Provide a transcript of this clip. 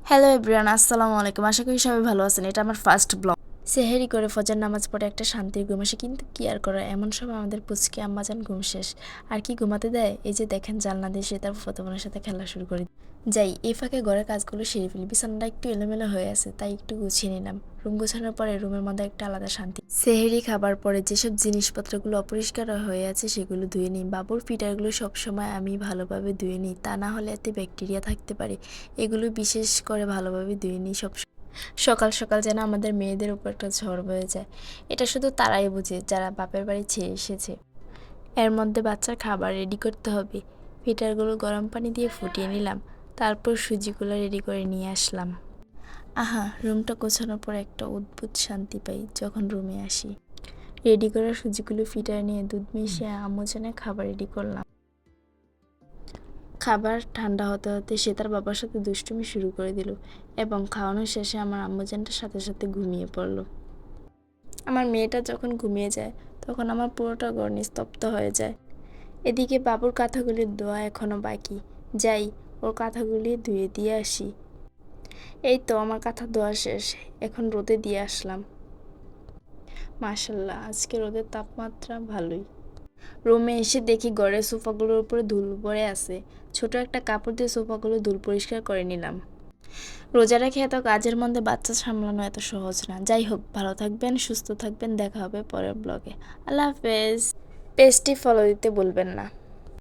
Hello everyone, আসসালামু আলাইকুম। আশা করি সবাই ভালো আছেন। এটা আমার ফার্স্ট ব্লগ। সেহেরি করে ফজর নামাজ পড়ে একটা শান্তির ঘুম আসে, কিন্তু কি আর করা, এমন সময় আমাদের পুচকে আম্মাজান ঘুম শেষ। আর কি ঘুমাতে দেয়, এই যে দেখেন জানলা দিয়ে সে তার ফুফাতো বোনের সাথে খেলা শুরু করে। যাই এই ফাঁকে ঘরের কাজগুলো সেরে ফেলি। বিছানাটা একটু এলোমেলো হয়ে আছে, তাই একটু গুছিয়ে নিলাম। রুম গোছানোর পরে রুমের মধ্যে একটা আলাদা শান্তি। সেহেরি খাবার পরে যেসব জিনিসপত্রগুলো অপরিষ্কার হয়ে আছে সেগুলো ধুয়ে নিই। বাবুর ফিটারগুলো সবসময় আমি ভালোভাবে ধুয়ে নিই, তা না হলে এতে ব্যাকটেরিয়া থাকতে পারে। এগুলো বিশেষ করে ভালোভাবে ধুয়ে নিই সব সকাল সকাল, যেন আমাদের মেয়েদের উপর একটা ঝড় বয়ে যায়। এটা শুধু তারাই বুঝে যারা বাপের বাড়ি ছেড়ে এসেছে। এর মধ্যে বাচ্চার খাবার রেডি করতে হবে। ফিটারগুলো গরম পানি দিয়ে ফুটিয়ে নিলাম, তারপর সুজিগুলো রেডি করে নিয়ে আসলাম। আহা, রুমটা গোছানোর পর একটা অদ্ভুত শান্তি পাই যখন রুমে আসি। রেডি করা সুজিগুলো ফিটার নিয়ে দুধ মিশিয়ে আম্মুজানের খাবার রেডি করলাম। খাবার ঠান্ডা হতে হতে সে তার বাবার সাথে দুষ্টুমি শুরু করে দিল, এবং খাওয়ানোর শেষে আমার আম্মুজানটার সাথে সাথে ঘুমিয়ে পড়ল। আমার মেয়েটা যখন ঘুমিয়ে যায় তখন আমার পুরোটা ঘর নিস্তব্ধ হয়ে যায়। এদিকে বাবুর কাঁথাগুলির ধোয়া এখনও বাকি। যাই ওর কাঁথাগুলি ধুয়ে দিয়ে আসি। এই তো আমার কাঁথা ধোয়া শেষ, এখন রোদে দিয়ে আসলাম। মাশাল্লাহ, আজকে রোদের তাপমাত্রা ভালোই। রুমে এসে দেখি ঘরের সোফাগুলোর উপরে ধুল পড়ে আছে। ছোট একটা কাপড় দিয়ে সোফাগুলো ধুল পরিষ্কার করে নিলাম। রোজা রেখে এত কাজের মধ্যে বাচ্চা সামলানো এত সহজ না। যাই হোক, ভালো থাকবেন, সুস্থ থাকবেন, দেখা হবে পরের ব্লগে। আল্লাহ হাফেজ। পেজটি ফলো দিতে ভুলবেন না।